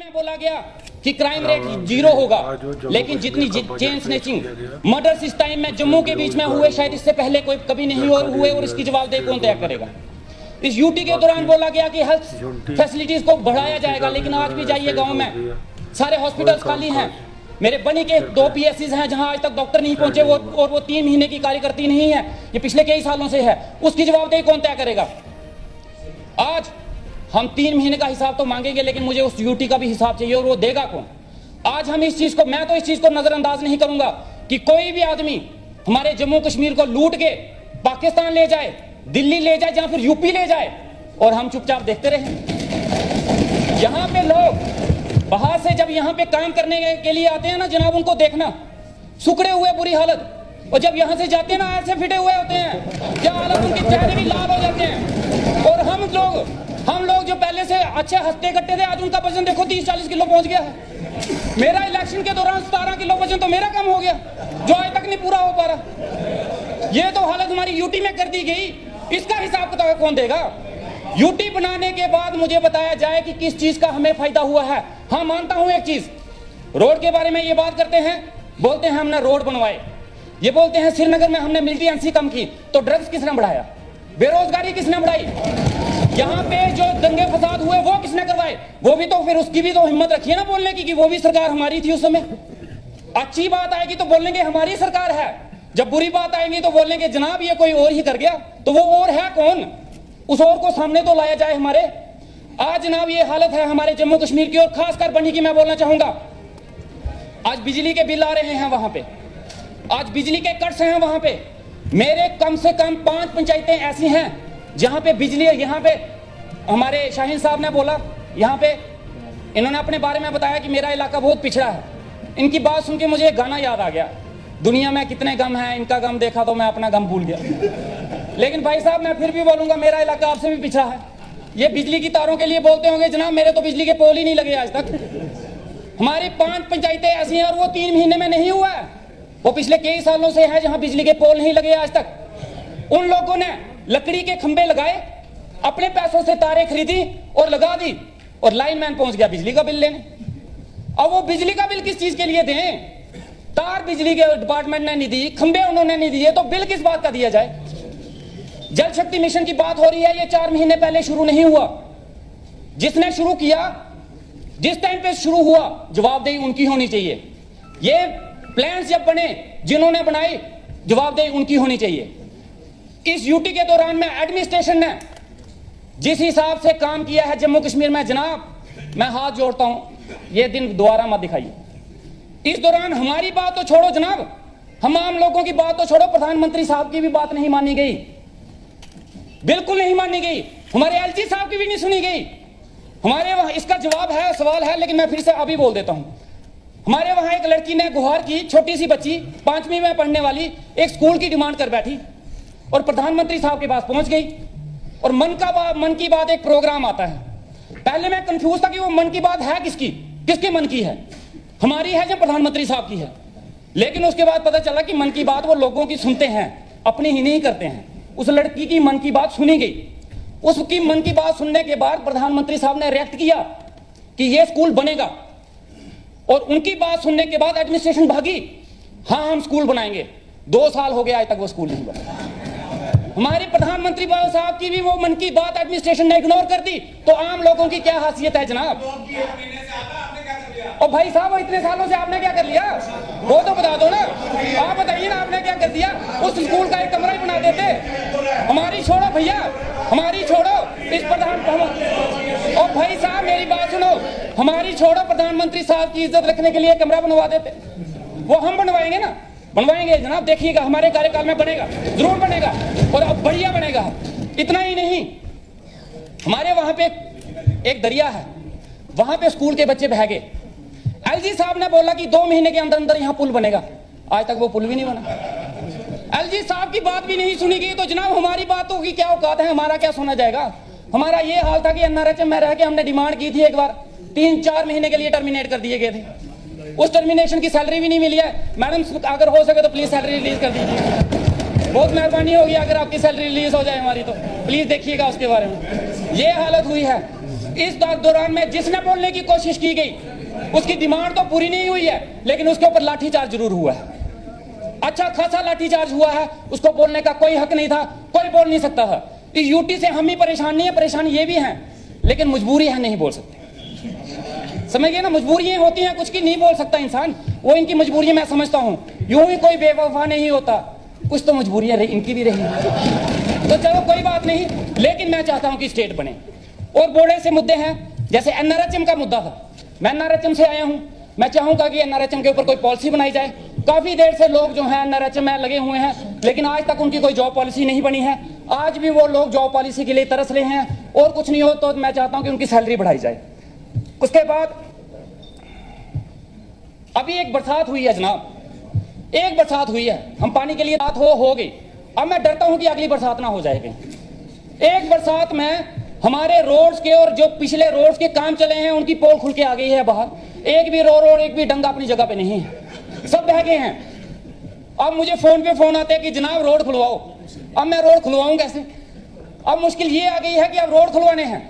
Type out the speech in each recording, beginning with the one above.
में बोला गया कि क्राइम रेट 0 होगा, लेकिन जितनी चेन स्नैचिंग मर्डर्स इस टाइम में जम्मू के बीच में हुए शायद इससे पहले कोई कभी नहीं हुए, और इसकी जवाबदेही कौन तय करेगा। इस यूटी के दौरान बोला गया कि हेल्थ फैसिलिटीज को बढ़ाया जाएगा, लेकिन आज भी जाइए गांव में सारे हॉस्पिटल्स खाली हैं। मेरे बनी के 2 PSCs हैं जहां आज तक डॉक्टर नहीं पहुंचे, और वो 3 महीने की कार्यकर्ती नहीं है, ये पिछले कई सालों से है। उसकी जवाबदेही कौन तय करेगा। आज हम 3 महीने का हिसाब तो मांगेंगे, लेकिन मुझे उस यूटी का भी हिसाब चाहिए, और वो देगा कौन। आज हम इस चीज को, मैं तो इस चीज को नजरअंदाज नहीं करूंगा कि कोई भी आदमी हमारे जम्मू कश्मीर को लूट के पाकिस्तान ले जाए, दिल्ली ले जाए, या फिर यूपी ले जाए, और हम चुपचाप देखते रहे। यहां पे लोग बाहर से जब यहां पे काम करने के लिए आते हैं ना जनाब, उनको देखना सुखड़े हुए बुरी हालत, और जब यहां से जाते हैं ना ऐसे फिटे हुए होते हैं, क्या हालत, उनके चेहरे भी लाल हो जाते हैं। और हम लोग जो पहले से अच्छे हंसते कट्टे थे, आज उनका वजन देखो 30-40 किलो पहुंच गया है। मेरा इलेक्शन के दौरान 17 किलो वजन तो मेरा कम हो गया, जो आज तक नहीं पूरा हो पा रहा। ये तो हालत हमारी यूटी में कर दी गई, इसका हिसाब किताब कौन देगा। यूटी बनाने के बाद मुझे बताया जाए कि किस चीज का हमें फायदा हुआ है। हाँ, मानता हूं एक चीज, रोड के बारे में ये बात करते हैं, बोलते हैं हमने रोड बनवाए, ये बोलते हैं श्रीनगर में हमने मिलिटेंसी कम की, तो ड्रग्स किसने बढ़ाया, बेरोजगारी किसने बढ़ाई, यहाँ पे जो दंगे फसाद हुए वो किसने करवाए। वो भी तो फिर उसकी भी तो हिम्मत रखिए ना बोलने की कि वो भी सरकार हमारी थी उस समय। अच्छी बात आएगी तो बोलेंगे हमारी सरकार है, जब बुरी बात आएगी तो बोलेंगे जनाब ये कोई और ही कर गया। तो वो और है कौन, उस और को सामने तो लाया जाए हमारे। आज जनाब ये हालत है हमारे जम्मू कश्मीर की, और खासकर बनी की मैं बोलना चाहूंगा। आज बिजली के बिल आ रहे हैं वहां पे, आज बिजली के कट्स हैं वहां पे। मेरे कम से कम 5 पंचायतें ऐसी हैं जहां पे बिजली, यहाँ पे हमारे शाहीन साहब ने बोला, यहाँ पे इन्होंने अपने बारे में बताया कि मेरा इलाका बहुत पिछड़ा है। इनकी बात सुन के मुझे एक गाना याद आ गया, दुनिया में कितने गम हैं, इनका गम देखा तो मैं अपना गम भूल गया। लेकिन भाई साहब मैं फिर भी बोलूंगा, मेरा इलाका आपसे भी पिछड़ा है। ये बिजली की तारों के लिए बोलते होंगे जनाब, मेरे तो बिजली के पोल ही नहीं लगे आज तक। हमारी 5 पंचायतें ऐसी हैं, और वो 3 महीने में नहीं हुआ है, वो पिछले कई सालों से है जहां बिजली के पोल नहीं लगे आज तक। उन लोगों ने लकड़ी के खंबे लगाए, अपने पैसों से तारें खरीदी और लगा दी, और लाइनमैन पहुंच गया बिजली का बिल लेने। अब वो बिजली का बिल किस चीज के लिए दें, तार बिजली के डिपार्टमेंट ने नहीं दी, खंबे उन्होंने नहीं दिए, तो बिल किस बात का दिया जाए। जल शक्ति मिशन की बात हो रही है, ये 4 महीने पहले शुरू नहीं हुआ। जिसने शुरू किया, जिस टाइम पे शुरू हुआ, जवाबदेही उनकी होनी चाहिए। ये प्लान्स जब बने, जिन्होंने बनाए, जवाबदेही उनकी होनी चाहिए। इस यूटी के दौरान में एडमिनिस्ट्रेशन ने जिस हिसाब से काम किया है जम्मू कश्मीर में, जनाब मैं हाथ जोड़ता हूं, ये दिन दोबारा मत दिखाइए। इस दौरान हमारी बात तो छोड़ो जनाब, हम आम लोगों की बात तो छोड़ो, प्रधानमंत्री साहब की भी बात नहीं मानी गई, बिल्कुल नहीं मानी गई। हमारे LG साहब की भी नहीं सुनी गई। हमारे वहां इसका जवाब है, सवाल है, लेकिन मैं फिर से अभी बोल देता हूं। हमारे वहां एक लड़की ने गुहार की, छोटी सी बच्ची 5वीं में पढ़ने वाली, एक स्कूल की डिमांड कर बैठी और प्रधानमंत्री साहब के पास पहुंच गई। और मन की बात एक प्रोग्राम आता है। पहले मैं कंफ्यूज था कि वो मन की बात है किसके मन की है, हमारी है या प्रधानमंत्री साहब की है। लेकिन उसके बाद पता चला कि मन की बात वो लोगों की सुनते हैं, अपनी ही नहीं करते हैं। उस लड़की की मन की बात सुनी गई। उसकी मन की बात सुनने के बाद प्रधानमंत्री साहब ने रिएक्ट किया कि ये स्कूल बनेगा, और उनकी बात सुनने के बाद एडमिनिस्ट्रेशन भागी, हाँ हम स्कूल बनाएंगे। 2 साल हो गया आज तक वो स्कूल नहीं बना। हमारे प्रधानमंत्री साहब की भी वो मन की बात एडमिनिस्ट्रेशन ने इग्नोर कर दी, तो आम लोगों की क्या हैसियत है जनाब। और भाई साहब इतने सालों से आपने क्या कर लिया, वो तो बता दो ना, आप बताइए ना आपने क्या कर दिया। उस स्कूल का एक कमरा ही बना देते। हमारी छोड़ो भैया, हमारी छोड़ो, इस और भाई साहब मेरी बात सुनो, हमारी छोड़ो, प्रधानमंत्री साहब की इज्जत रखने के लिए कमरा बनवा देते। वो हम बनवाएंगे ना, बनवाएंगे जनाब, देखिएगा हमारे कार्यकाल में बनेगा, जरूर बनेगा, और अब बढ़िया बनेगा। इतना ही नहीं, हमारे वहां पे एक दरिया है, वहां पे स्कूल के बच्चे बह गए। LG साहब ने बोला कि 2 महीने के अंदर अंदर यहाँ पुल बनेगा, आज तक वो पुल भी नहीं बना। LG साहब की बात भी नहीं सुनी गई, तो जनाब हमारी बातों की क्या औकात है, हमारा क्या सुना जाएगा। हमारा ये हाल था कि NRHM में रह के हमने डिमांड की थी एक बार, 3-4 महीने के लिए टर्मिनेट कर दिए गए थे। उस टर्मिनेशन की सैलरी भी नहीं मिली है। मैडम अगर हो सके तो प्लीज सैलरी रिलीज कर दीजिए, बहुत मेहरबानी होगी अगर आपकी सैलरी रिलीज हो जाए हमारी, तो प्लीज देखिएगा उसके बारे में। ये हालत हुई है। इस दौरान में जिसने बोलने की कोशिश की गई उसकी डिमांड तो पूरी नहीं हुई है, लेकिन उसके ऊपर लाठीचार्ज जरूर हुआ है। अच्छा खासा लाठीचार्ज हुआ है, उसको बोलने का कोई हक नहीं था, कोई बोल नहीं सकता था। इस यूटी से हम ही परेशान नहीं है, परेशान ये भी हैं, लेकिन मजबूरी है, नहीं बोल सकते। समझ गए ना, मजबूरियां होती हैं कुछ की, नहीं बोल सकता इंसान, वो इनकी मजबूरी मैं समझता हूं। यूं ही कोई बेवफा नहीं होता, कुछ तो मजबूरियां इनकी भी रही, तो चलो कोई बात नहीं। लेकिन मैं चाहता हूं कि स्टेट बने। और बड़े से मुद्दे हैं, जैसे एनआरएचएम का मुद्दा था, मैं एनआरएचएम से आया हूं, मैं चाहूंगा कि एनआरएचएम के ऊपर कोई पॉलिसी बनाई जाए। काफी देर से लोग जो हैं एनआरएचएम में लगे हुए हैं, लेकिन आज तक उनकी कोई जॉब पॉलिसी नहीं बनी है। आज भी वो लोग जॉब पॉलिसी के लिए तरस रहे हैं, और कुछ नहीं हो तो मैं चाहता हूं कि उनकी सैलरी बढ़ाई जाए। उसके बाद अभी एक बरसात हुई है जनाब, एक बरसात हुई है, हम पानी के लिए बात हो गई। अब मैं डरता हूं कि अगली बरसात ना हो जाएगी। एक बरसात में हमारे रोड्स के और जो पिछले रोड्स के काम चले हैं उनकी पोल खुल के आ गई है बाहर, एक भी रोड एक भी डंगा अपनी जगह पे नहीं है, सब बह गए हैं। अब मुझे फोन पे फोन आते हैं कि जनाब रोड खुलवाओ। अब मैं रोड खुलवाऊं कैसे? अब मुश्किल ये आ गई है कि अब रोड खुलवाने हैं।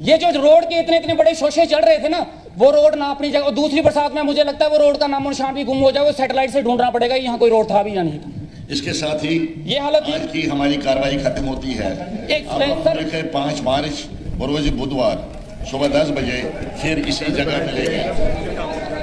ये जो रोड के इतने बड़े शोशे चल रहे थे ना, वो रोड ना अपनी जगह। दूसरी बरसात में मुझे लगता है वो रोड का नामो निशान भी गुम हो जाए, वो सैटेलाइट से ढूंढना पड़ेगा यहाँ कोई रोड था भी या नहीं था। इसके साथ ही ये हालत आज की हमारी कार्रवाई खत्म होती है। सर 5 मार्च रोज बुधवार सुबह 10 बजे फिर इसी जगह मिलेगी।